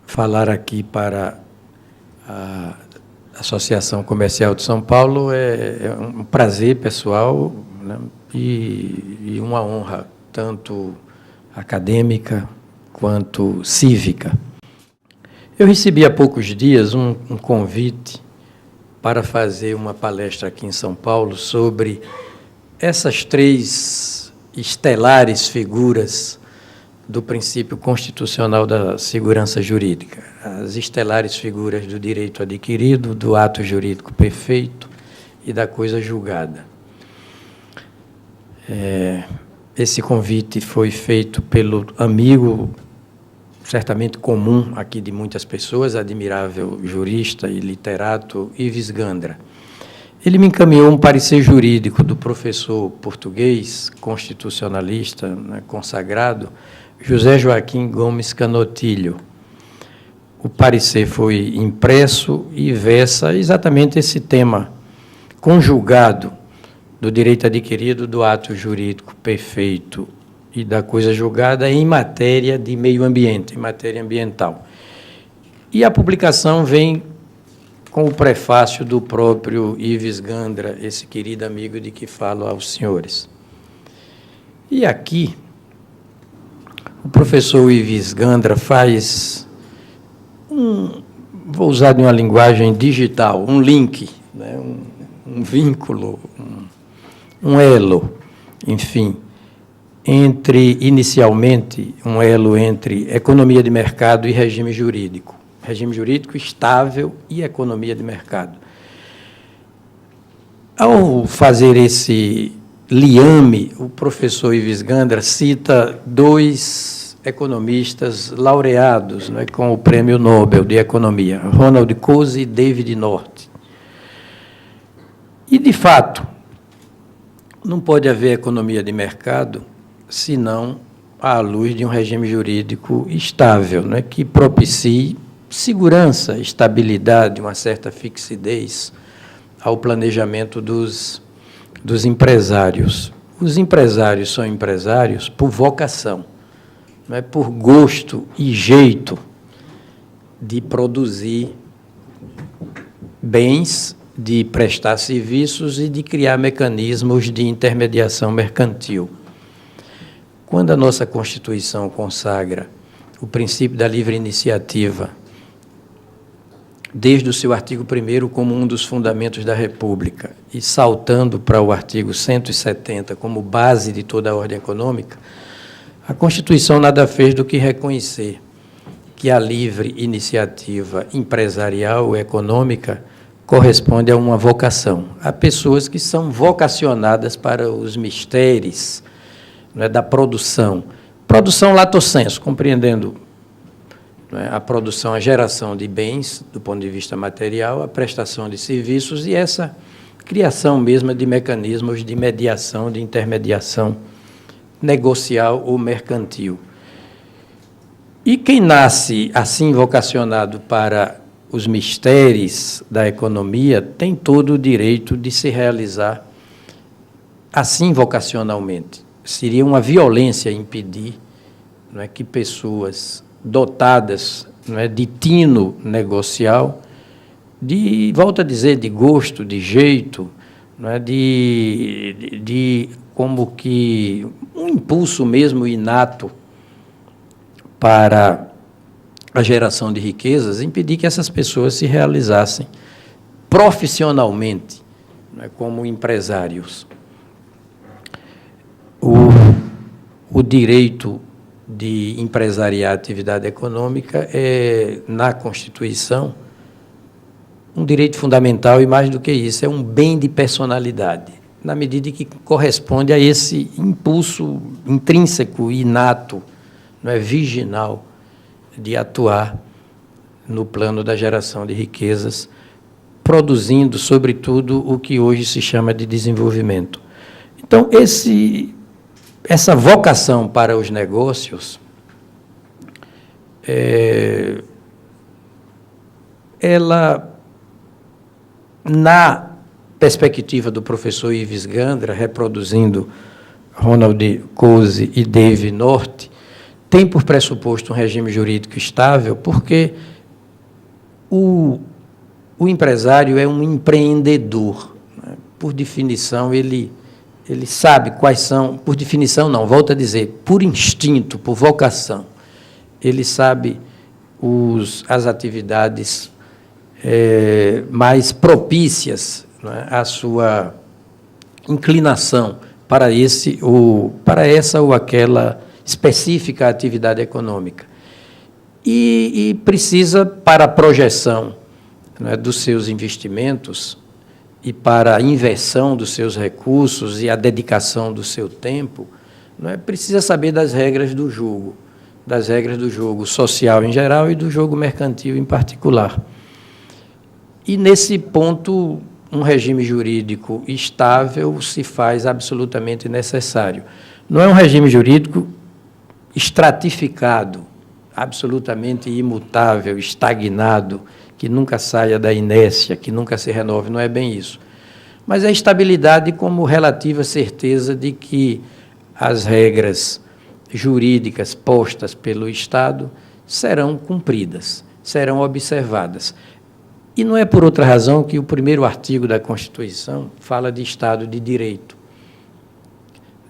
falar aqui para a Associação Comercial de São Paulo é um prazer pessoal, né, e uma honra, tanto acadêmica quanto cívica. Eu recebi há poucos dias um convite para fazer uma palestra aqui em São Paulo sobre essas três estelares figuras do princípio constitucional da segurança jurídica, as estelares figuras do direito adquirido, do ato jurídico perfeito e da coisa julgada. Esse convite foi feito pelo amigo, certamente comum aqui de muitas pessoas, admirável jurista e literato, Ives Gandra. Ele me encaminhou um parecer jurídico do professor português, constitucionalista, né, consagrado, José Joaquim Gomes Canotilho. O parecer foi impresso e versa exatamente esse tema conjugado do direito adquirido, do ato jurídico perfeito e da coisa julgada em matéria de meio ambiente, em matéria ambiental. E a publicação vem com o prefácio do próprio Ives Gandra, esse querido amigo de que falo aos senhores. E aqui, o professor Ives Gandra faz vou usar de uma linguagem digital, um link, né, um vínculo, um elo, enfim, inicialmente, um elo entre economia de mercado e regime jurídico estável e economia de mercado. Ao fazer esse liame, o professor Ives Gandra cita dois economistas laureados, né, com o Prêmio Nobel de Economia, Ronald Coase e David North. E, de fato, não pode haver economia de mercado senão à luz de um regime jurídico estável, né, que propicie segurança, estabilidade, uma certa fixidez ao planejamento dos empresários. Os empresários são empresários por vocação, não é por gosto e jeito de produzir bens, de prestar serviços e de criar mecanismos de intermediação mercantil. Quando a nossa Constituição consagra o princípio da livre iniciativa, desde o seu artigo 1º como um dos fundamentos da República, e saltando para o artigo 170 como base de toda a ordem econômica, a Constituição nada fez do que reconhecer que a livre iniciativa empresarial ou econômica corresponde a uma vocação. Há pessoas que são vocacionadas para os mistérios, não é, da produção lato sensu, compreendendo, não é, a produção, a geração de bens, do ponto de vista material, a prestação de serviços e essa criação mesma de mecanismos de mediação, de intermediação negocial ou mercantil. E quem nasce assim vocacionado para os mistérios da economia tem todo o direito de se realizar assim vocacionalmente. Seria uma violência impedir, não é, que pessoas dotadas, não é, de tino negocial, volto a dizer, de gosto, de jeito, não é, de como que um impulso mesmo inato para a geração de riquezas, impedir que essas pessoas se realizassem profissionalmente, não é, como empresários. O direito de empresariar a atividade econômica é, na Constituição, um direito fundamental e, mais do que isso, é um bem de personalidade, na medida que corresponde a esse impulso intrínseco, inato, não é, virginal, de atuar no plano da geração de riquezas, produzindo, sobretudo, o que hoje se chama de desenvolvimento. Então, essa vocação para os negócios, ela, na perspectiva do professor Ives Gandra, reproduzindo Ronald Coase e David North, tem por pressuposto um regime jurídico estável, porque o empresário é um empreendedor, né? Por definição, ele sabe quais são, por definição não, volto a dizer, por instinto, por vocação, ele sabe as atividades mais propícias, né, à sua inclinação para essa ou aquela específica atividade econômica. E precisa, para a projeção, né, dos seus investimentos e para a inversão dos seus recursos e a dedicação do seu tempo, né, precisa saber das regras do jogo social em geral e do jogo mercantil em particular. E, nesse ponto, um regime jurídico estável se faz absolutamente necessário. Não é um regime jurídico estratificado, absolutamente imutável, estagnado, que nunca saia da inércia, que nunca se renove, não é bem isso. Mas é estabilidade como relativa certeza de que as regras jurídicas postas pelo Estado serão cumpridas, serão observadas. E não é por outra razão que o primeiro artigo da Constituição fala de Estado de Direito.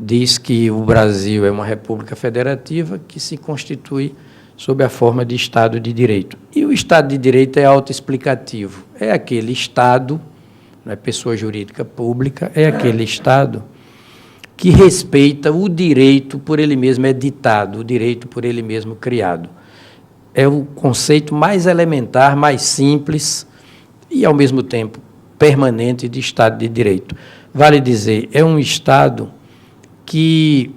Diz que o Brasil é uma república federativa que se constitui sob a forma de Estado de Direito. E o Estado de Direito é autoexplicativo. É aquele Estado, não é pessoa jurídica pública, é aquele Estado que respeita o direito por ele mesmo editado, o direito por ele mesmo criado. É o conceito mais elementar, mais simples e, ao mesmo tempo, permanente de Estado de Direito. Vale dizer, é um Estado que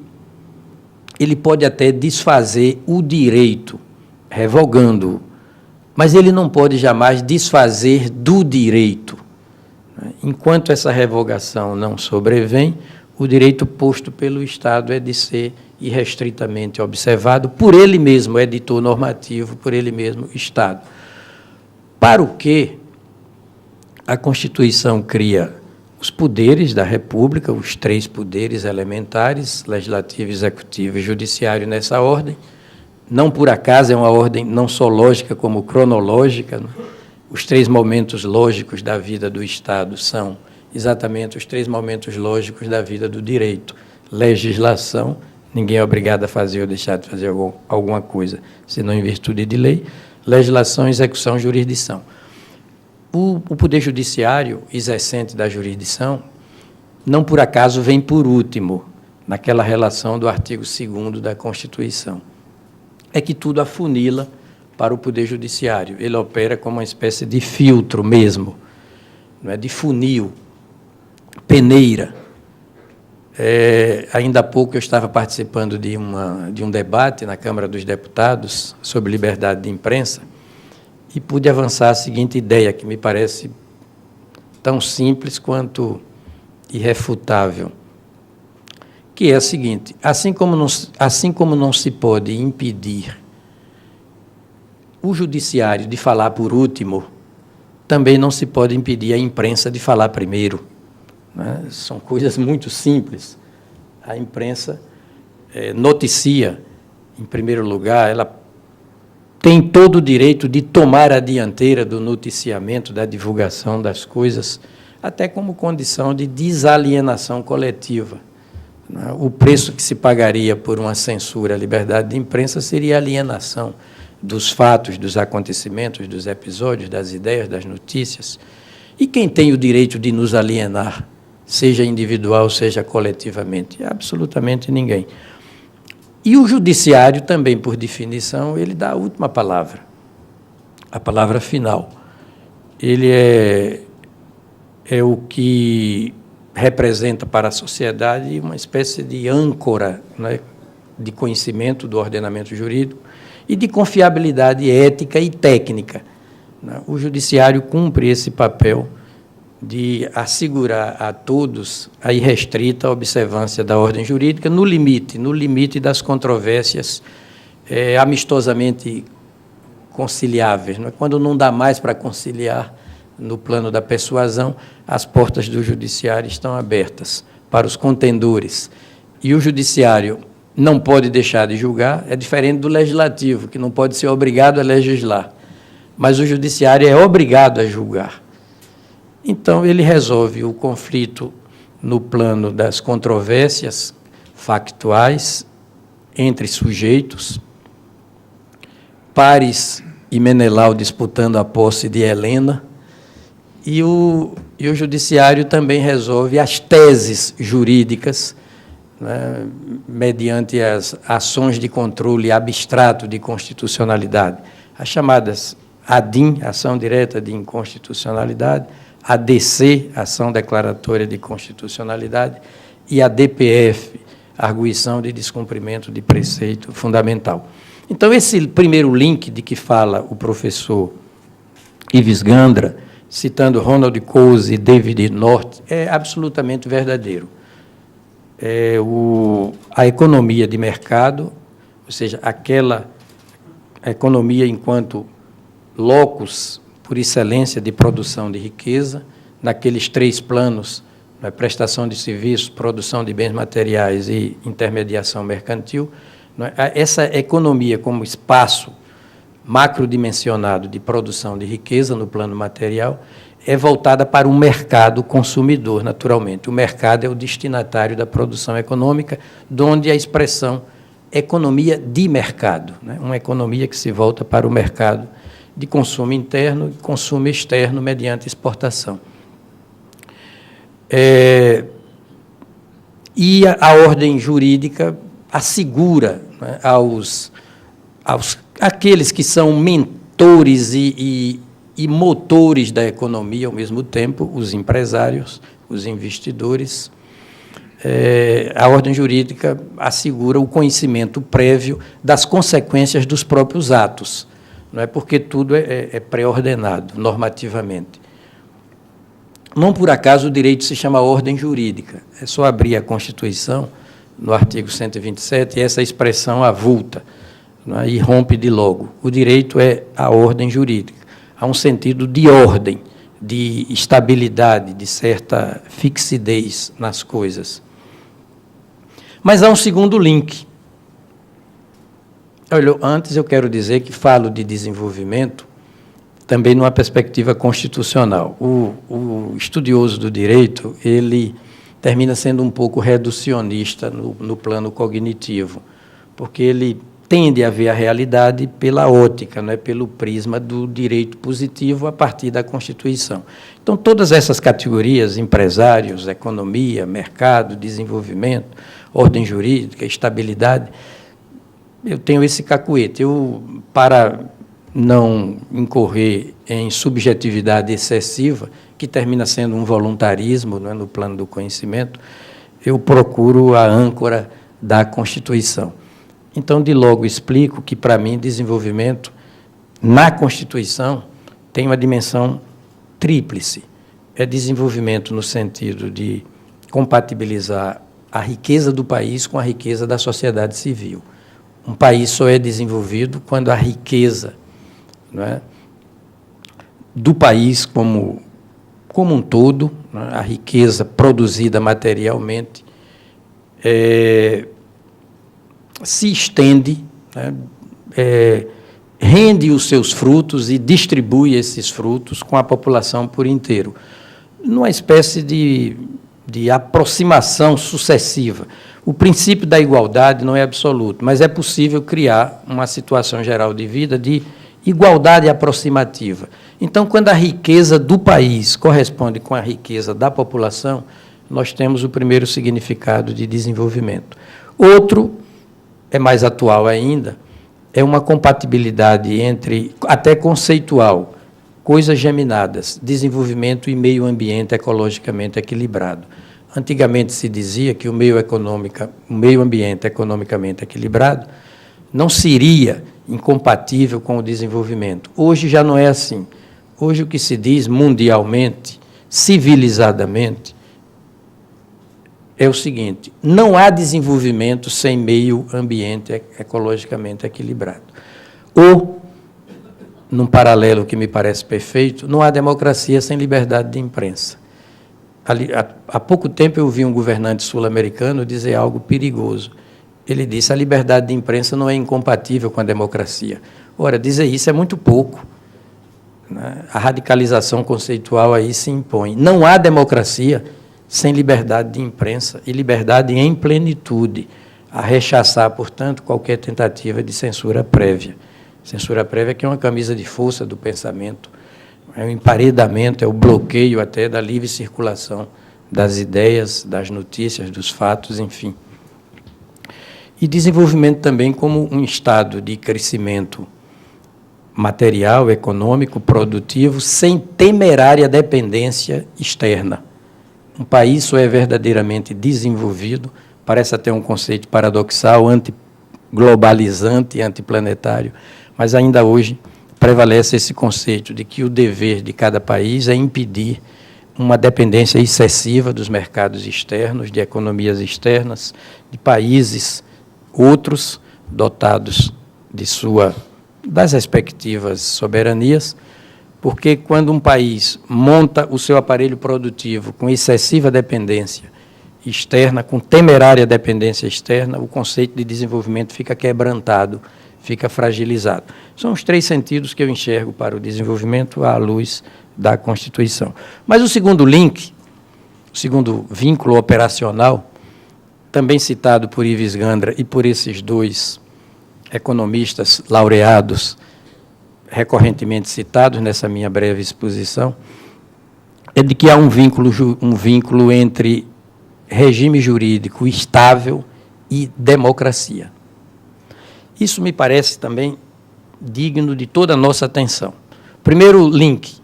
ele pode até desfazer o direito, revogando-o, mas ele não pode jamais desfazer do direito. Enquanto essa revogação não sobrevém, o direito posto pelo Estado é de ser irrestritamente observado por ele mesmo, editor normativo, por ele mesmo, Estado. Para o que a Constituição cria os poderes da República, os 3 poderes elementares, legislativo, executivo e judiciário nessa ordem. Não por acaso é uma ordem não só lógica como cronológica, né? Os 3 momentos lógicos da vida do Estado são exatamente os 3 momentos lógicos da vida do direito. Legislação, ninguém é obrigado a fazer ou deixar de fazer alguma coisa, senão em virtude de lei. Legislação, execução, jurisdição. O Poder Judiciário, exercente da jurisdição, não por acaso vem por último, naquela relação do artigo 2º da Constituição. É que tudo afunila para o Poder Judiciário. Ele opera como uma espécie de filtro mesmo, não é, de funil, peneira. Ainda há pouco eu estava participando de um debate na Câmara dos Deputados sobre liberdade de imprensa, e pude avançar a seguinte ideia, que me parece tão simples quanto irrefutável, que é a seguinte: assim como não se pode impedir o judiciário de falar por último, também não se pode impedir a imprensa de falar primeiro, né? São coisas muito simples. A imprensa noticia, em primeiro lugar, ela tem todo o direito de tomar a dianteira do noticiamento, da divulgação das coisas, até como condição de desalienação coletiva. O preço que se pagaria por uma censura à liberdade de imprensa seria a alienação dos fatos, dos acontecimentos, dos episódios, das ideias, das notícias. E quem tem o direito de nos alienar, seja individual, seja coletivamente? Absolutamente ninguém. E o judiciário também, por definição, ele dá a última palavra, a palavra final. Ele é o que representa para a sociedade uma espécie de âncora, né, de conhecimento do ordenamento jurídico e de confiabilidade ética e técnica. O judiciário cumpre esse papel de assegurar a todos a irrestrita observância da ordem jurídica no limite das controvérsias amistosamente conciliáveis. Não é? Quando não dá mais para conciliar no plano da persuasão, as portas do judiciário estão abertas para os contendores. E o judiciário, não pode deixar de julgar, é diferente do legislativo, que não pode ser obrigado a legislar, mas o judiciário é obrigado a julgar. Então, ele resolve o conflito no plano das controvérsias factuais entre sujeitos, Paris e Menelau disputando a posse de Helena, e o judiciário também resolve as teses jurídicas, né, mediante as ações de controle abstrato de constitucionalidade, as chamadas ADIM, Ação Direta de Inconstitucionalidade, ADC, Ação Declaratória de Constitucionalidade, e a DPF, Arguição de Descumprimento de Preceito Fundamental. Então, esse primeiro link de que fala o professor Ives Gandra, citando Ronald Coase e David North, é absolutamente verdadeiro. A economia de mercado, ou seja, aquela economia enquanto locus por excelência de produção de riqueza, naqueles três planos, né, prestação de serviços, produção de bens materiais e intermediação mercantil, né, essa economia como espaço macrodimensionado de produção de riqueza no plano material é voltada para o mercado consumidor, naturalmente. O mercado é o destinatário da produção econômica, donde a expressão economia de mercado, né, uma economia que se volta para o mercado de consumo interno e consumo externo mediante exportação. E a ordem jurídica assegura, né, aqueles que são mentores e motores da economia ao mesmo tempo, os empresários, os investidores, a ordem jurídica assegura o conhecimento prévio das consequências dos próprios atos, não é porque tudo é pré-ordenado normativamente. Não por acaso o direito se chama ordem jurídica. É só abrir a Constituição, no artigo 127, e essa expressão avulta, não é, e rompe de logo. O direito é a ordem jurídica. Há um sentido de ordem, de estabilidade, de certa fixidez nas coisas. Mas há um segundo link. Olha, antes eu quero dizer que falo de desenvolvimento também numa perspectiva constitucional. O estudioso do direito, ele termina sendo um pouco reducionista no plano cognitivo, porque ele tende a ver a realidade pela ótica, não é, pelo prisma do direito positivo a partir da Constituição. Então, todas essas categorias, empresários, economia, mercado, desenvolvimento, ordem jurídica, estabilidade, eu tenho esse cacuete. Para não incorrer em subjetividade excessiva, que termina sendo um voluntarismo, não é, no plano do conhecimento, eu procuro a âncora da Constituição. Então, de logo, explico que, para mim, desenvolvimento na Constituição tem uma dimensão tríplice. É desenvolvimento no sentido de compatibilizar a riqueza do país com a riqueza da sociedade civil. Um país só é desenvolvido quando a riqueza, não é, do país como um todo, não é, a riqueza produzida materialmente, se estende, né, rende os seus frutos e distribui esses frutos com a população por inteiro, numa espécie de aproximação sucessiva. O princípio da igualdade não é absoluto, mas é possível criar uma situação geral de vida de igualdade aproximativa. Então, quando a riqueza do país corresponde com a riqueza da população, nós temos o primeiro significado de desenvolvimento. Outro, é mais atual ainda, é uma compatibilidade entre, até conceitual, coisas geminadas, desenvolvimento e meio ambiente ecologicamente equilibrado. Antigamente se dizia que o meio ambiente economicamente equilibrado não seria incompatível com o desenvolvimento. Hoje já não é assim. Hoje o que se diz mundialmente, civilizadamente, é o seguinte: não há desenvolvimento sem meio ambiente ecologicamente equilibrado. Ou, num paralelo que me parece perfeito, não há democracia sem liberdade de imprensa. Há pouco tempo eu vi um governante sul-americano dizer algo perigoso. ele disse: a liberdade de imprensa não é incompatível com a democracia. Ora, dizer isso é muito pouco, né? A radicalização conceitual aí se impõe. Não há democracia sem liberdade de imprensa e liberdade em plenitude, a rechaçar, portanto, qualquer tentativa de censura prévia. Censura prévia que é uma camisa de força do pensamento, é um emparedamento, é o bloqueio até da livre circulação das ideias, das notícias, dos fatos, enfim. E desenvolvimento também como um estado de crescimento material, econômico, produtivo, sem temerária dependência externa. Um país só é verdadeiramente desenvolvido, parece até um conceito paradoxal, antiglobalizante, antiplanetário, mas ainda hoje prevalece esse conceito de que o dever de cada país é impedir uma dependência excessiva dos mercados externos, de economias externas, de países outros dotados das respectivas soberanias, porque quando um país monta o seu aparelho produtivo com excessiva dependência externa, com temerária dependência externa, o conceito de desenvolvimento fica quebrantado, fica fragilizado. São os 3 sentidos que eu enxergo para o desenvolvimento à luz da Constituição. Mas o segundo link, o segundo vínculo operacional, também citado por Ives Gandra e por esses 2 economistas laureados, recorrentemente citados nessa minha breve exposição, é de que há um vínculo entre regime jurídico estável e democracia. Isso me parece também digno de toda a nossa atenção. Primeiro link,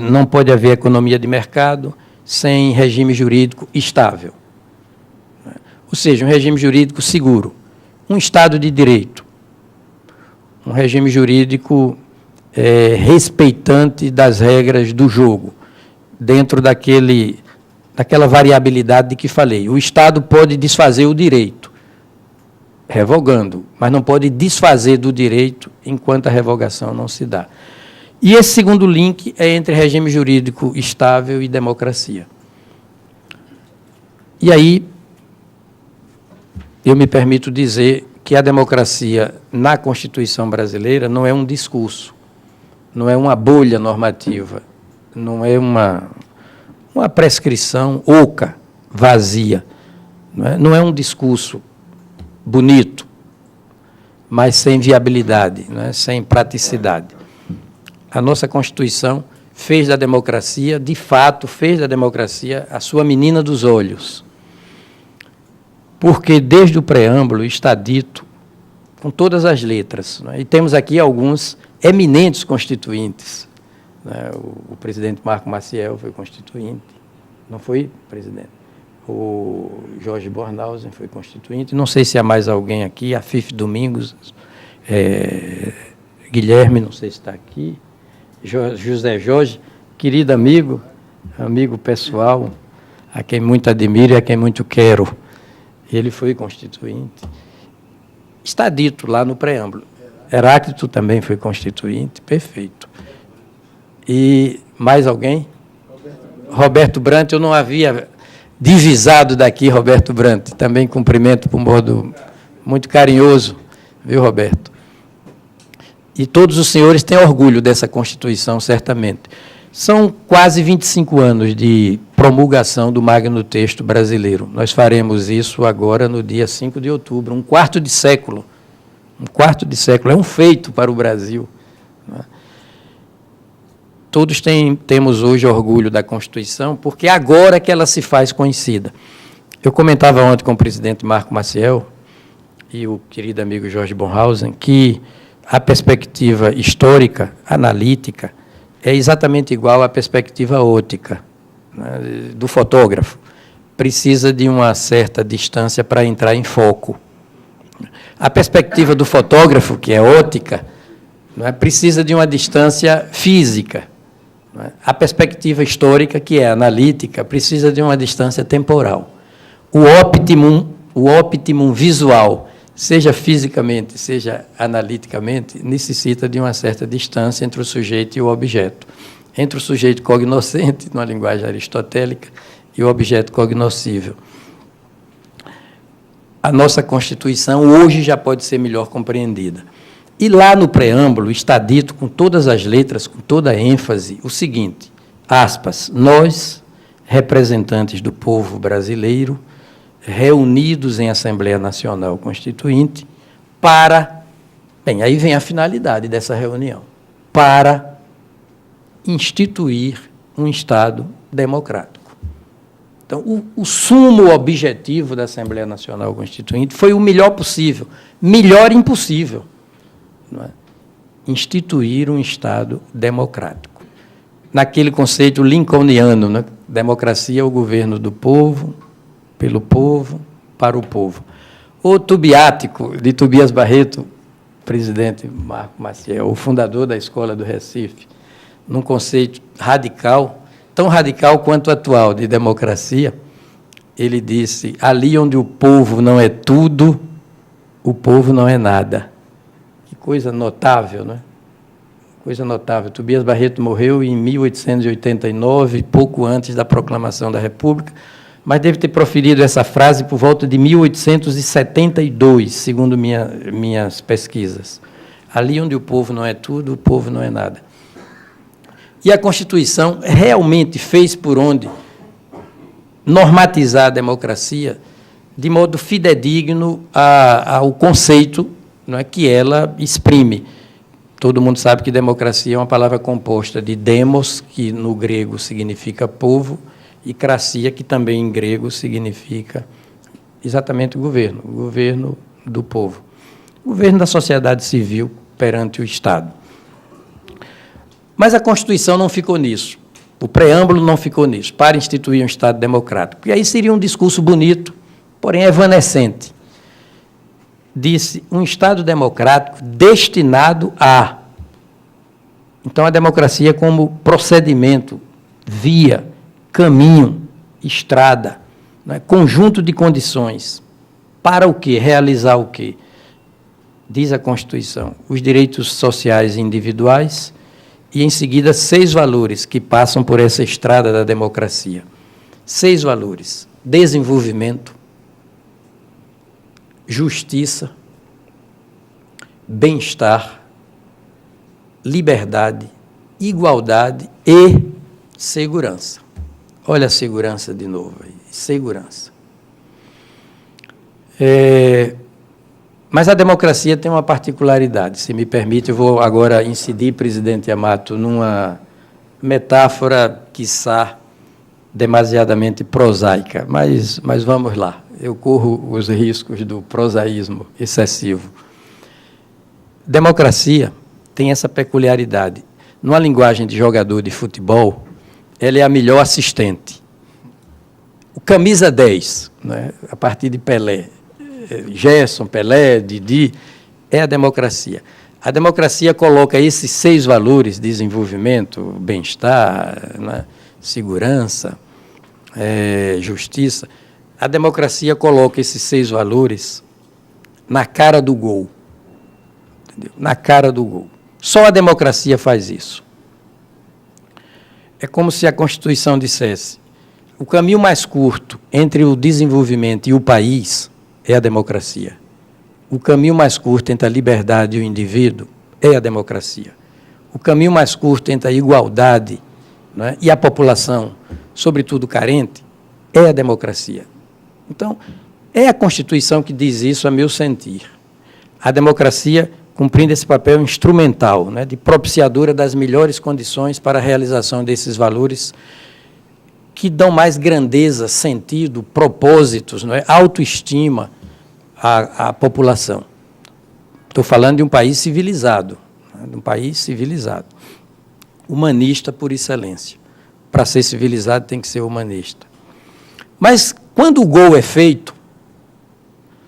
não pode haver economia de mercado sem regime jurídico estável. Ou seja, um regime jurídico seguro, um Estado de direito, um regime jurídico respeitante das regras do jogo, dentro daquela variabilidade de que falei. O Estado pode desfazer o direito, revogando, mas não pode desfazer do direito enquanto a revogação não se dá. E esse segundo link é entre regime jurídico estável e democracia. E aí, eu me permito dizer que a democracia na Constituição brasileira não é um discurso, não é uma bolha normativa, não é uma prescrição oca, vazia, não é um discurso bonito, mas sem viabilidade, sem praticidade. A nossa Constituição fez da democracia, de fato, fez da democracia a sua menina dos olhos. Porque desde o preâmbulo está dito, com todas as letras, e temos aqui alguns eminentes constituintes. O presidente Marco Maciel foi constituinte, não foi, presidente? O Jorge Bornhausen foi constituinte, não sei se há mais alguém aqui, a Fife Domingos, Guilherme, não sei se está aqui, José Jorge, querido amigo pessoal, a quem muito admiro e a quem muito quero. Ele foi constituinte. Está dito lá no preâmbulo. Heráclito também foi constituinte, perfeito. E mais alguém? Roberto Brant, eu não havia divisado daqui Roberto Brant, também cumprimento por modo muito carinhoso, viu, Roberto? E todos os senhores têm orgulho dessa Constituição, certamente. São quase 25 anos de promulgação do Magno Texto brasileiro. Nós faremos isso agora no dia 5 de outubro, um quarto de século. Um quarto de século, é um feito para o Brasil. Todos temos hoje orgulho da Constituição, porque agora é que ela se faz conhecida. Eu comentava ontem com o presidente Marco Maciel e o querido amigo Jorge Bornhausen que a perspectiva histórica, analítica, é exatamente igual à perspectiva óptica, do fotógrafo. Precisa de uma certa distância para entrar em foco. A perspectiva do fotógrafo, que é óptica, precisa de uma distância física. A perspectiva histórica, que é analítica, precisa de uma distância temporal. O optimum visual, seja fisicamente, seja analiticamente, necessita de uma certa distância entre o sujeito e o objeto. Entre o sujeito cognoscente, numa linguagem aristotélica, e o objeto cognoscível. a nossa Constituição hoje já pode ser melhor compreendida. E lá no preâmbulo está dito com todas as letras, com toda a ênfase, o seguinte, aspas, nós, representantes do povo brasileiro, reunidos em Assembleia Nacional Constituinte, para, bem, aí vem a finalidade dessa reunião, para instituir um Estado democrático. Então, o sumo objetivo da Assembleia Nacional Constituinte foi o melhor possível, melhor impossível, não é? Instituir um Estado democrático. Naquele conceito lincolniano, né? Democracia é o governo do povo, pelo povo, para o povo. O tubiático, de Tobias Barreto, presidente Marco Maciel, o fundador da Escola do Recife, num conceito radical, tão radical quanto atual, de democracia, ele disse, ali onde o povo não é tudo, o povo não é nada. Que coisa notável, não é? Coisa notável. Tobias Barreto morreu em 1889, pouco antes da proclamação da República, mas deve ter proferido essa frase por volta de 1872, segundo minhas pesquisas. Ali onde o povo não é tudo, o povo não é nada. E a Constituição realmente fez por onde normatizar a democracia de modo fidedigno ao conceito, não é, que ela exprime. Todo mundo sabe que democracia é uma palavra composta de demos, que no grego significa povo, e cracia, que também em grego significa exatamente o governo do povo. O governo da sociedade civil perante o Estado. Mas a Constituição não ficou nisso, o preâmbulo não ficou nisso, para instituir um Estado democrático. E aí seria um discurso bonito, porém evanescente. Disse, um Estado democrático destinado a... Então, a democracia como procedimento, via, caminho, estrada, né, conjunto de condições. Para o quê? Realizar o quê? Diz a Constituição, os direitos sociais individuais e, em seguida, 6 valores que passam por essa estrada da democracia. 6 valores: desenvolvimento, justiça, bem-estar, liberdade, igualdade e segurança. Olha a segurança de novo aí, segurança. Mas a democracia tem uma particularidade, se me permite, eu vou agora incidir, presidente Amato, numa metáfora, quiçá, demasiadamente prosaica, mas vamos lá, eu corro os riscos do prosaísmo excessivo. Democracia tem essa peculiaridade. Numa linguagem de jogador de futebol, ela é a melhor assistente. O camisa 10, né, a partir de Pelé, Gerson, Pelé, Didi, é a democracia. A democracia coloca esses 6 valores, desenvolvimento, bem-estar, né, segurança, justiça. A democracia coloca esses 6 valores na cara do gol. Entendeu? Na cara do gol. Só a democracia faz isso. É como se a Constituição dissesse, o caminho mais curto entre o desenvolvimento e o país é a democracia. O caminho mais curto entre a liberdade e o indivíduo é a democracia. O caminho mais curto entre a igualdade, né, e a população, sobretudo carente, é a democracia. Então, é a Constituição que diz isso, a meu sentir. A democracia cumprindo esse papel instrumental, né, de propiciadora das melhores condições para a realização desses valores que dão mais grandeza, sentido, propósitos, não é, autoestima à população. Estou falando de um país civilizado, né, de um país civilizado, humanista por excelência. Para ser civilizado tem que ser humanista. Mas, quando o gol é feito,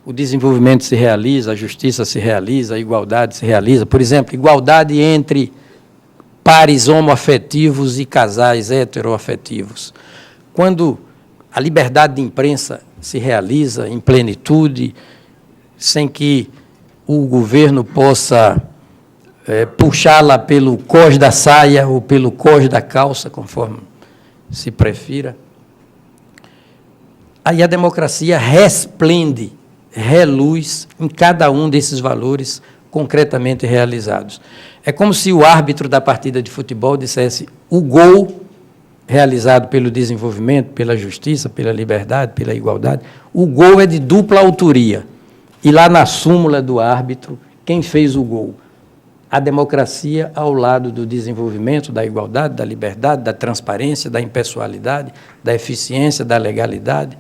o desenvolvimento se realiza, a justiça se realiza, a igualdade se realiza. Por exemplo, igualdade entre pares homoafetivos e casais heteroafetivos. Quando a liberdade de imprensa se realiza em plenitude, sem que o governo possa puxá-la pelo cós da saia ou pelo cós da calça, conforme se prefira, aí a democracia resplende reluz em cada um desses valores concretamente realizados. É como se o árbitro da partida de futebol dissesse: o gol realizado pelo desenvolvimento, pela justiça, pela liberdade, pela igualdade, o gol é de dupla autoria. E lá na súmula do árbitro, quem fez o gol? A democracia ao lado do desenvolvimento, da igualdade, da liberdade, da transparência, da impessoalidade, da eficiência, da legalidade.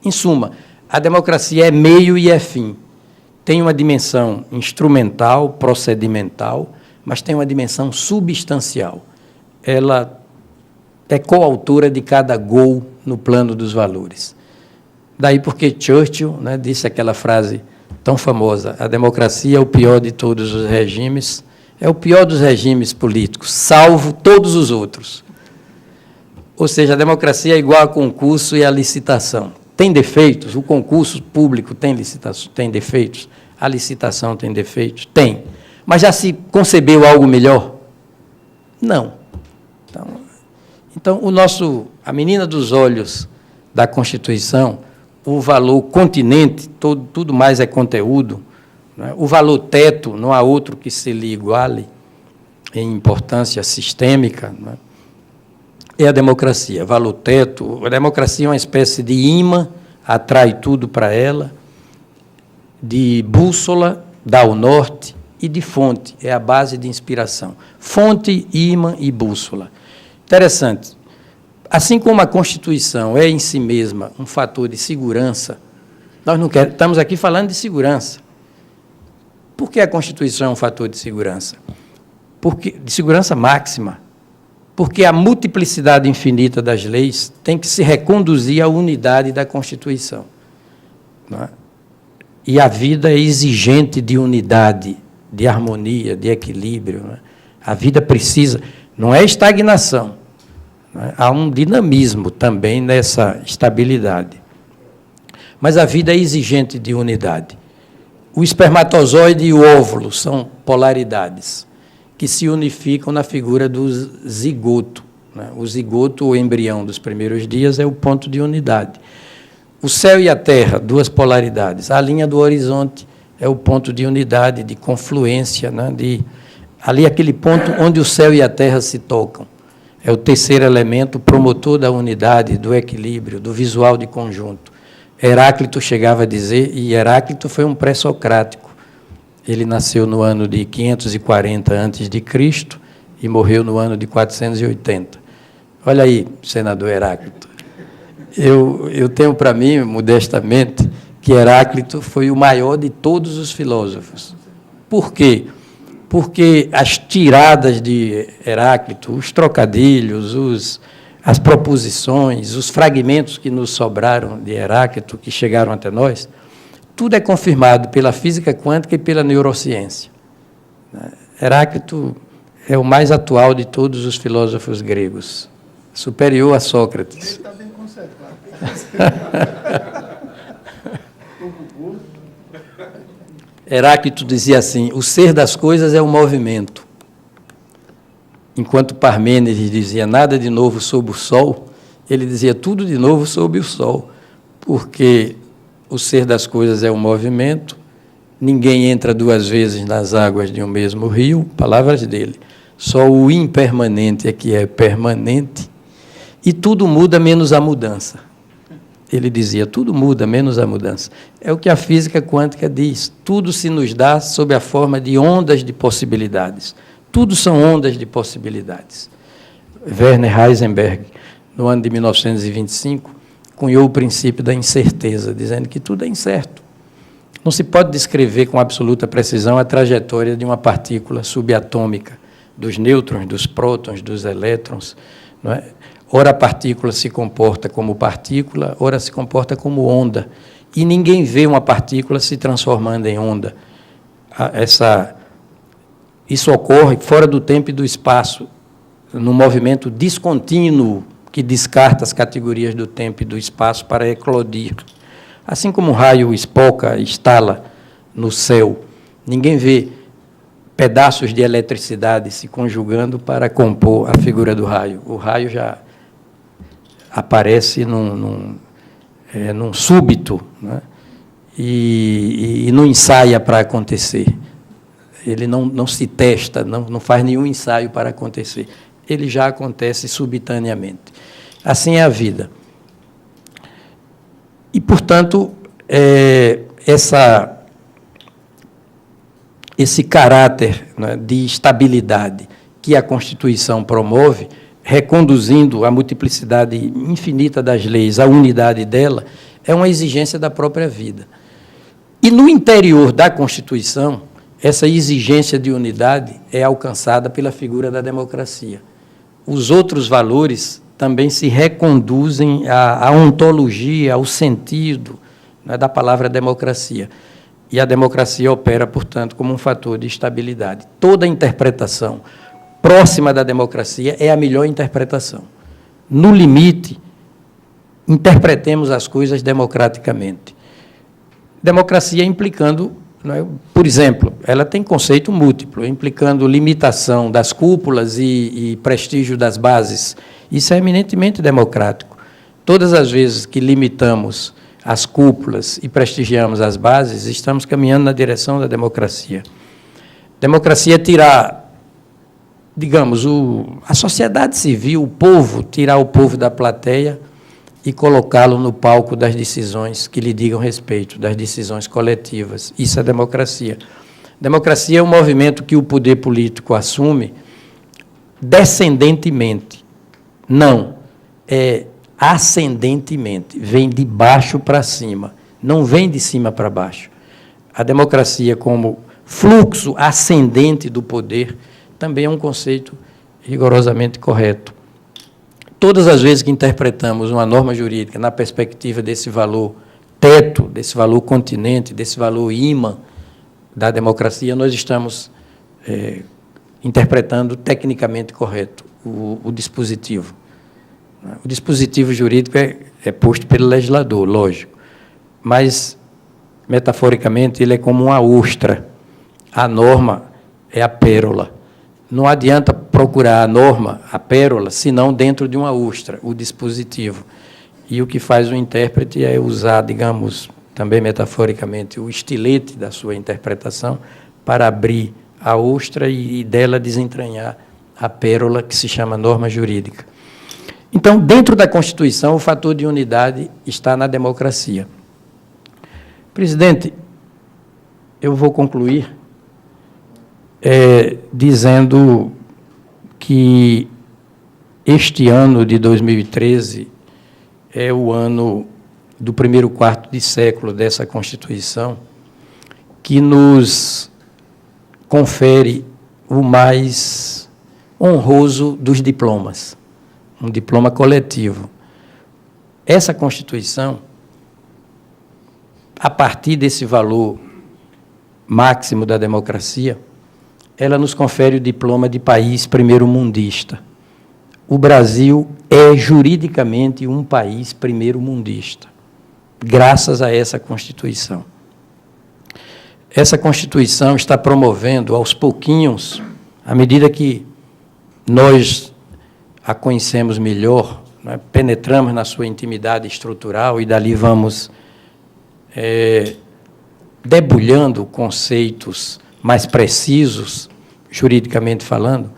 Em suma, a democracia é meio e é fim. Tem uma dimensão instrumental, procedimental, mas tem uma dimensão substancial. Ela é coautora de cada gol no plano dos valores. Daí porque Churchill, né, disse aquela frase tão famosa: a democracia é o pior de todos os regimes, é o pior dos regimes políticos, salvo todos os outros. Ou seja, a democracia é igual a concurso e a licitação. Tem defeitos? O concurso público tem defeitos? A licitação tem defeitos? Tem. Mas já se concebeu algo melhor? Não. Então a menina dos olhos da Constituição, o valor continente, tudo mais é conteúdo, né? O valor teto, não há outro que se lhe iguale em importância sistêmica, né? É a democracia. Valor teto, a democracia é uma espécie de imã, atrai tudo para ela, de bússola, dá ao norte, e de fonte, é a base de inspiração. Fonte, imã e bússola. Interessante. Assim como a Constituição é em si mesma um fator de segurança, nós não estamos aqui falando de segurança. Por que a Constituição é um fator de segurança? De segurança máxima. Porque a multiplicidade infinita das leis tem que se reconduzir à unidade da Constituição. Não é? E a vida é exigente de unidade, de harmonia, de equilíbrio. Não é? A vida precisa, não é estagnação, não é? Há um dinamismo também nessa estabilidade. Mas a vida é exigente de unidade. O espermatozoide e o óvulo são polaridades que se unificam na figura do zigoto. Né? O zigoto, o embrião dos primeiros dias, é o ponto de unidade. O céu e a terra, duas polaridades. A linha do horizonte é o ponto de unidade, de confluência, né? Ali aquele ponto onde o céu e a terra se tocam. É o terceiro elemento, promotor da unidade, do equilíbrio, do visual de conjunto. Heráclito chegava a dizer, e Heráclito foi um pré-socrático. Ele nasceu no ano de 540 a.C. e morreu no ano de 480. Olha aí, senador Heráclito. Eu tenho para mim, modestamente, que Heráclito foi o maior de todos os filósofos. Por quê? Porque as tiradas de Heráclito, os trocadilhos, as proposições, os fragmentos que nos sobraram de Heráclito, que chegaram até nós, tudo é confirmado pela física quântica e pela neurociência. Heráclito é o mais atual de todos os filósofos gregos, superior a Sócrates. Ele está bem conservado. Heráclito dizia assim: o ser das coisas é o movimento. Enquanto Parmênides dizia nada de novo sob o sol, ele dizia tudo de novo sob o sol, porque o ser das coisas é o movimento, ninguém entra duas vezes nas águas de um mesmo rio, palavras dele, só o impermanente é que é permanente, e tudo muda menos a mudança. Ele dizia, tudo muda menos a mudança. É o que a física quântica diz, tudo se nos dá sob a forma de ondas de possibilidades. Tudo são ondas de possibilidades. Werner Heisenberg, no ano de 1925, cunhou o princípio da incerteza, dizendo que tudo é incerto. Não se pode descrever com absoluta precisão a trajetória de uma partícula subatômica, dos nêutrons, dos prótons, dos elétrons. Não é? Ora a partícula se comporta como partícula, ora se comporta como onda. E ninguém vê uma partícula se transformando em onda. Isso ocorre fora do tempo e do espaço, num movimento descontínuo que descarta as categorias do tempo e do espaço para eclodir. Assim como um raio espoca, estala no céu, ninguém vê pedaços de eletricidade se conjugando para compor a figura do raio. O raio já aparece num súbito, né? e não ensaia para acontecer. Ele não se testa, não faz nenhum ensaio para acontecer. Ele já acontece subitaneamente. Assim é a vida. E, portanto, esse caráter, né, de estabilidade que a Constituição promove, reconduzindo a multiplicidade infinita das leis à unidade dela, é uma exigência da própria vida. E, no interior da Constituição, essa exigência de unidade é alcançada pela figura da democracia. Os outros valores também se reconduzem à ontologia, ao sentido, né, da palavra democracia. E a democracia opera, portanto, como um fator de estabilidade. Toda interpretação próxima da democracia é a melhor interpretação. No limite, interpretemos as coisas democraticamente. Democracia implicando, né, por exemplo, ela tem conceito múltiplo, implicando limitação das cúpulas e prestígio das bases. Isso é eminentemente democrático. Todas as vezes que limitamos as cúpulas e prestigiamos as bases, estamos caminhando na direção da democracia. Democracia é tirar, digamos, a sociedade civil, o povo, tirar o povo da plateia e colocá-lo no palco das decisões que lhe digam respeito, das decisões coletivas. Isso é democracia. Democracia é um movimento que o poder político assume descendentemente. Não, é ascendentemente, vem de baixo para cima, não vem de cima para baixo. A democracia como fluxo ascendente do poder também é um conceito rigorosamente correto. Todas as vezes que interpretamos uma norma jurídica na perspectiva desse valor teto, desse valor continente, desse valor ímã da democracia, nós estamos interpretando tecnicamente correto o dispositivo. O dispositivo jurídico é posto pelo legislador, lógico, mas, metaforicamente, ele é como uma ostra. A norma é a pérola. Não adianta procurar a norma, a pérola, senão dentro de uma ostra, o dispositivo. E o que faz o intérprete é usar, digamos, também metaforicamente, o estilete da sua interpretação para abrir a ostra e dela desentranhar a pérola que se chama norma jurídica. Então, dentro da Constituição, o fator de unidade está na democracia. Presidente, eu vou concluir dizendo que este ano de 2013 é o ano do primeiro quarto de século dessa Constituição, que nos confere o mais honroso dos diplomas, um diploma coletivo. Essa Constituição, a partir desse valor máximo da democracia, ela nos confere o diploma de país primeiro-mundista. O Brasil é juridicamente um país primeiro-mundista, graças a essa Constituição. Essa Constituição está promovendo, aos pouquinhos, à medida que nós a conhecemos melhor, né, penetramos na sua intimidade estrutural e dali vamos debulhando conceitos mais precisos, juridicamente falando,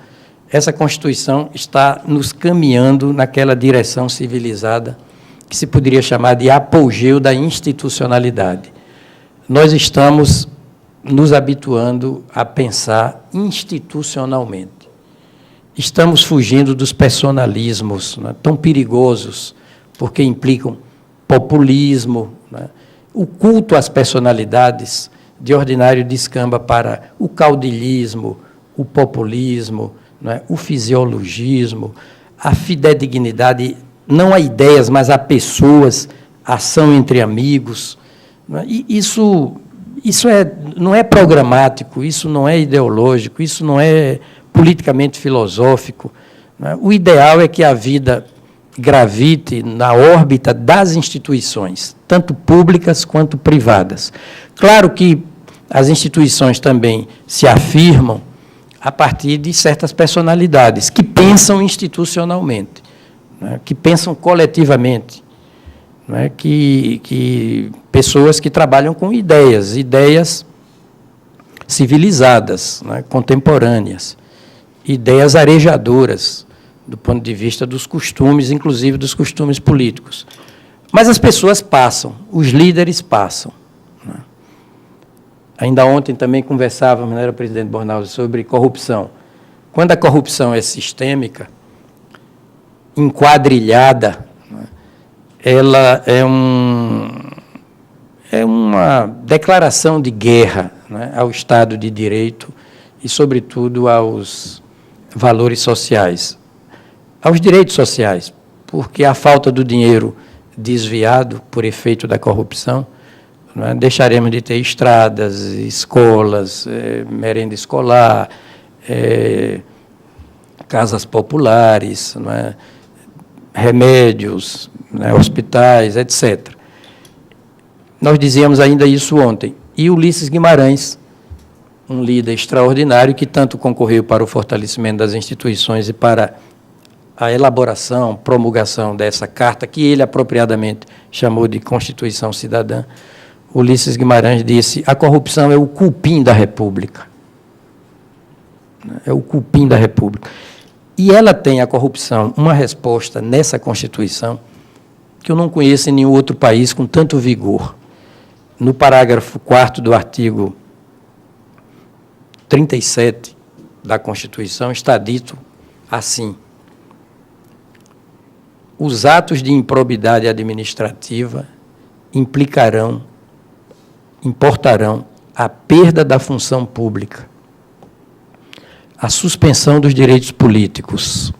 essa Constituição está nos caminhando naquela direção civilizada que se poderia chamar de apogeu da institucionalidade. Nós estamos nos habituando a pensar institucionalmente. Estamos fugindo dos personalismos, né, tão perigosos, porque implicam populismo, né, o culto às personalidades de ordinário descamba para o caudilismo, o populismo, né, o fisiologismo, a fidedignidade, não a ideias, mas a pessoas, a ação entre amigos. Né, e isso não é programático, isso não é ideológico, isso não é politicamente filosófico. Né. O ideal é que a vida gravite na órbita das instituições, tanto públicas quanto privadas. Claro que as instituições também se afirmam a partir de certas personalidades que pensam institucionalmente, né, que pensam coletivamente. não é? Que pessoas que trabalham com ideias civilizadas, não é? Contemporâneas, ideias arejadoras, do ponto de vista dos costumes, inclusive dos costumes políticos. Mas as pessoas passam, os líderes passam. Né? Ainda ontem também conversávamos, não era, presidente Bornaldo, sobre corrupção. Quando a corrupção é sistêmica, enquadrilhada, né, ela é uma declaração de guerra, né, ao Estado de Direito e, sobretudo, aos valores sociais, aos direitos sociais, porque a falta do dinheiro desviado por efeito da corrupção, não é, deixaremos de ter estradas, escolas, merenda escolar, casas populares, não é, remédios, né, hospitais, etc. Nós dizíamos ainda isso ontem. E Ulisses Guimarães, um líder extraordinário que tanto concorreu para o fortalecimento das instituições e para a elaboração, promulgação dessa carta, que ele apropriadamente chamou de Constituição Cidadã, Ulisses Guimarães disse: a corrupção é o cupim da República. É o cupim da República. E ela tem, a corrupção, uma resposta nessa Constituição que eu não conheço em nenhum outro país com tanto vigor. No parágrafo 4º do artigo 37 da Constituição está dito assim: os atos de improbidade administrativa importarão a perda da função pública, a suspensão dos direitos políticos,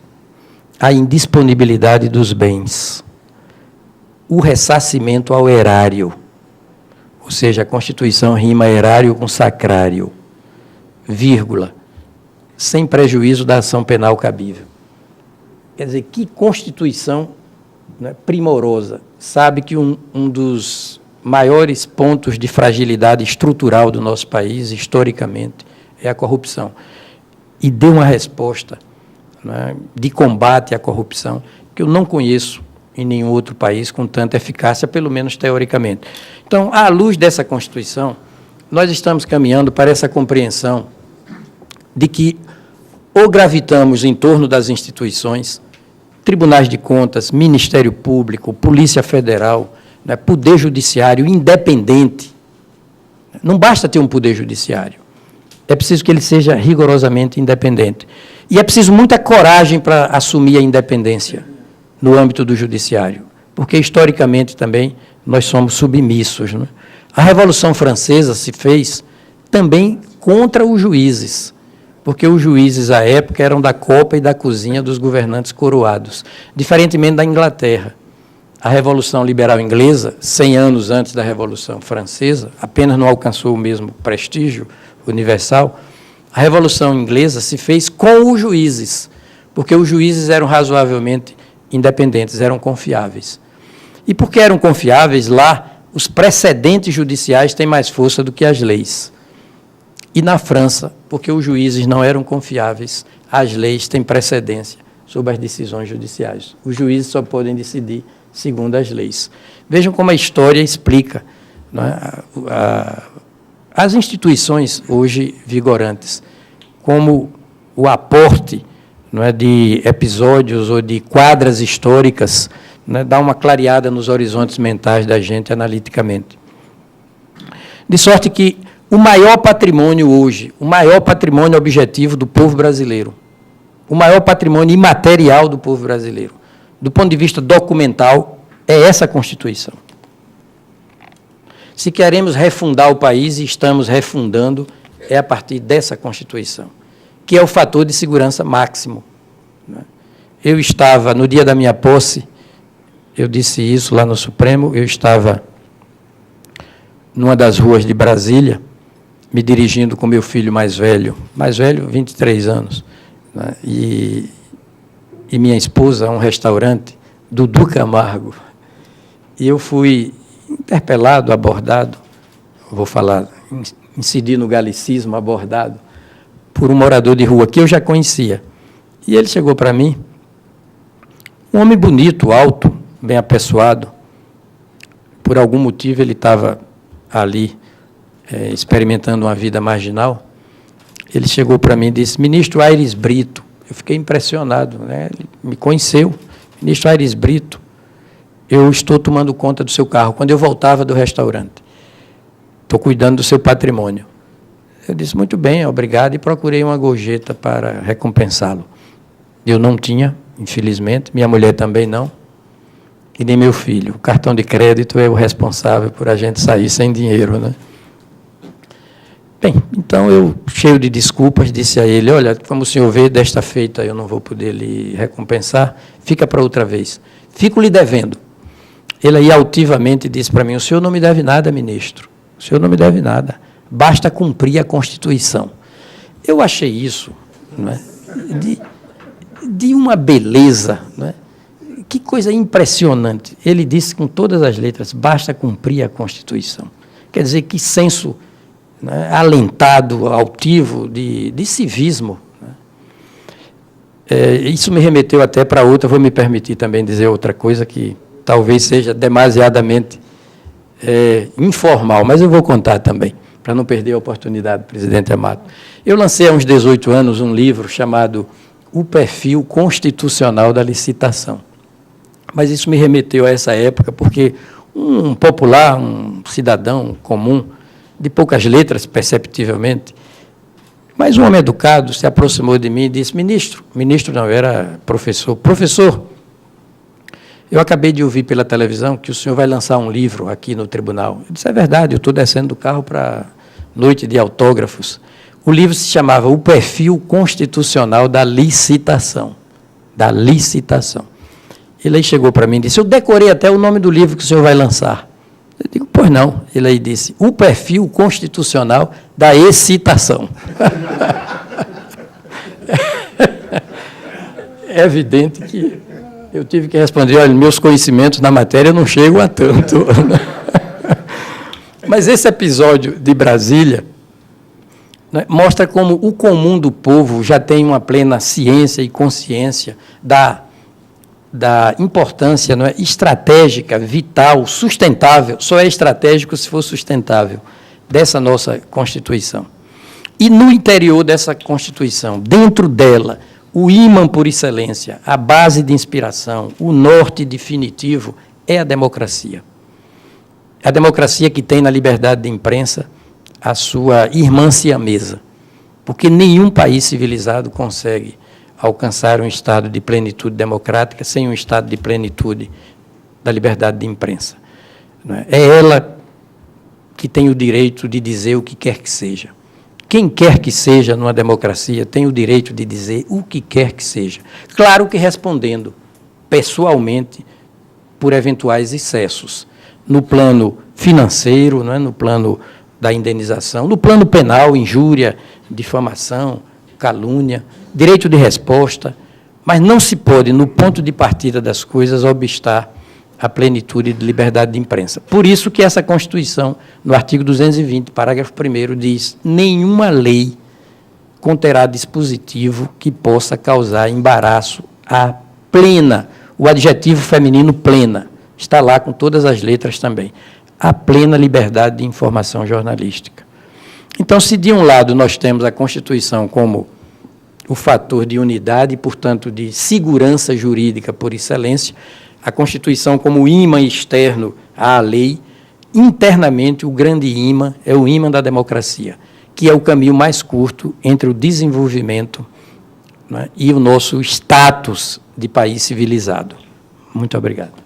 a indisponibilidade dos bens, o ressarcimento ao erário, ou seja, a Constituição rima erário com sacrário, vírgula, sem prejuízo da ação penal cabível. Quer dizer, que Constituição, né, primorosa. Sabe que um dos maiores pontos de fragilidade estrutural do nosso país, historicamente, é a corrupção. E deu uma resposta, né, de combate à corrupção que eu não conheço em nenhum outro país com tanta eficácia, pelo menos teoricamente. Então, à luz dessa Constituição, nós estamos caminhando para essa compreensão de que ou gravitamos em torno das instituições, tribunais de contas, Ministério Público, Polícia Federal, né, Poder Judiciário independente. Não basta ter um Poder Judiciário, é preciso que ele seja rigorosamente independente. E é preciso muita coragem para assumir a independência no âmbito do Judiciário, porque, historicamente, também nós somos submissos. Né? A Revolução Francesa se fez também contra os juízes, porque os juízes, à época, eram da copa e da cozinha dos governantes coroados, diferentemente da Inglaterra. A Revolução Liberal Inglesa, 100 anos antes da Revolução Francesa, apenas não alcançou o mesmo prestígio universal. A Revolução Inglesa se fez com os juízes, porque os juízes eram razoavelmente independentes, eram confiáveis. E porque eram confiáveis, lá, os precedentes judiciais têm mais força do que as leis. E na França, porque os juízes não eram confiáveis, as leis têm precedência sobre as decisões judiciais. Os juízes só podem decidir segundo as leis. Vejam como a história explica, não é, as instituições hoje vigorantes, como o aporte, não é, de episódios ou de quadras históricas, não é, dá uma clareada nos horizontes mentais da gente analiticamente. De sorte que o maior patrimônio hoje, o maior patrimônio objetivo do povo brasileiro, o maior patrimônio imaterial do povo brasileiro, do ponto de vista documental, é essa Constituição. Se queremos refundar o país, e estamos refundando, é a partir dessa Constituição, que é o fator de segurança máximo. Eu estava, no dia da minha posse, eu disse isso lá no Supremo, eu estava numa das ruas de Brasília, me dirigindo com meu filho mais velho, 23 anos, né, e minha esposa a um restaurante, Dudu Camargo, e eu fui interpelado, abordado, vou falar, incidir no galicismo, abordado, por um morador de rua que eu já conhecia. E ele chegou para mim, um homem bonito, alto, bem apessoado, por algum motivo ele estava ali experimentando uma vida marginal. Ele chegou para mim e disse: ministro Aires Brito. Eu fiquei impressionado, né? Ele me conheceu. Ministro Aires Brito, eu estou tomando conta do seu carro. Quando eu voltava do restaurante, estou cuidando do seu patrimônio. Eu disse: muito bem, obrigado, e procurei uma gorjeta para recompensá-lo. Eu não tinha, infelizmente, minha mulher também não, e nem meu filho. O cartão de crédito é o responsável por a gente sair sem dinheiro, né? Bem, então eu, cheio de desculpas, disse a ele: olha, como o senhor vê, desta feita eu não vou poder lhe recompensar, fica para outra vez. Fico lhe devendo. Ele aí altivamente disse para mim: o senhor não me deve nada, ministro. O senhor não me deve nada. Basta cumprir a Constituição. Eu achei isso, não é, de uma beleza, não é? Que coisa impressionante. Ele disse com todas as letras: basta cumprir a Constituição. Quer dizer, que senso, né, alentado, altivo, de civismo. Né? Isso me remeteu até para outra, vou me permitir também dizer outra coisa que talvez seja demasiadamente informal, mas eu vou contar também, para não perder a oportunidade, presidente amado. Eu lancei há uns 18 anos um livro chamado O Perfil Constitucional da Licitação. Mas isso me remeteu a essa época, porque um popular, um cidadão comum, de poucas letras, perceptivelmente, mas um homem educado se aproximou de mim e disse: ministro não, era professor, eu acabei de ouvir pela televisão que o senhor vai lançar um livro aqui no tribunal. Eu disse: é verdade, eu estou descendo do carro para noite de autógrafos. O livro se chamava O Perfil Constitucional da Licitação. Ele aí chegou para mim e disse: eu decorei até o nome do livro que o senhor vai lançar. Eu digo: pois não. Ele aí disse: O Perfil Constitucional da Excitação. É evidente que eu tive que responder: olha, meus conhecimentos na matéria não chegam a tanto. Mas esse episódio de Brasília, né, mostra como o comum do povo já tem uma plena ciência e consciência da importância, não é, estratégica, vital, sustentável, só é estratégico se for sustentável, dessa nossa Constituição. E no interior dessa Constituição, dentro dela, o ímã por excelência, a base de inspiração, o norte definitivo é a democracia. A democracia que tem na liberdade de imprensa a sua irmã siamesa, porque nenhum país civilizado consegue alcançar um estado de plenitude democrática sem um estado de plenitude da liberdade de imprensa. É ela que tem o direito de dizer o que quer que seja. Quem quer que seja numa democracia tem o direito de dizer o que quer que seja. Claro que respondendo pessoalmente por eventuais excessos, no plano financeiro, não é? No plano da indenização, no plano penal, injúria, difamação, calúnia, direito de resposta, mas não se pode, no ponto de partida das coisas, obstar a plenitude de liberdade de imprensa. Por isso que essa Constituição, no artigo 220, parágrafo 1º, diz: nenhuma lei conterá dispositivo que possa causar embaraço à plena, o adjetivo feminino plena, está lá com todas as letras também, a plena liberdade de informação jornalística. Então, se de um lado nós temos a Constituição como o fator de unidade e, portanto, de segurança jurídica por excelência, a Constituição como ímã externo à lei, internamente o grande ímã é o ímã da democracia, que é o caminho mais curto entre o desenvolvimento, né, e o nosso status de país civilizado. Muito obrigado.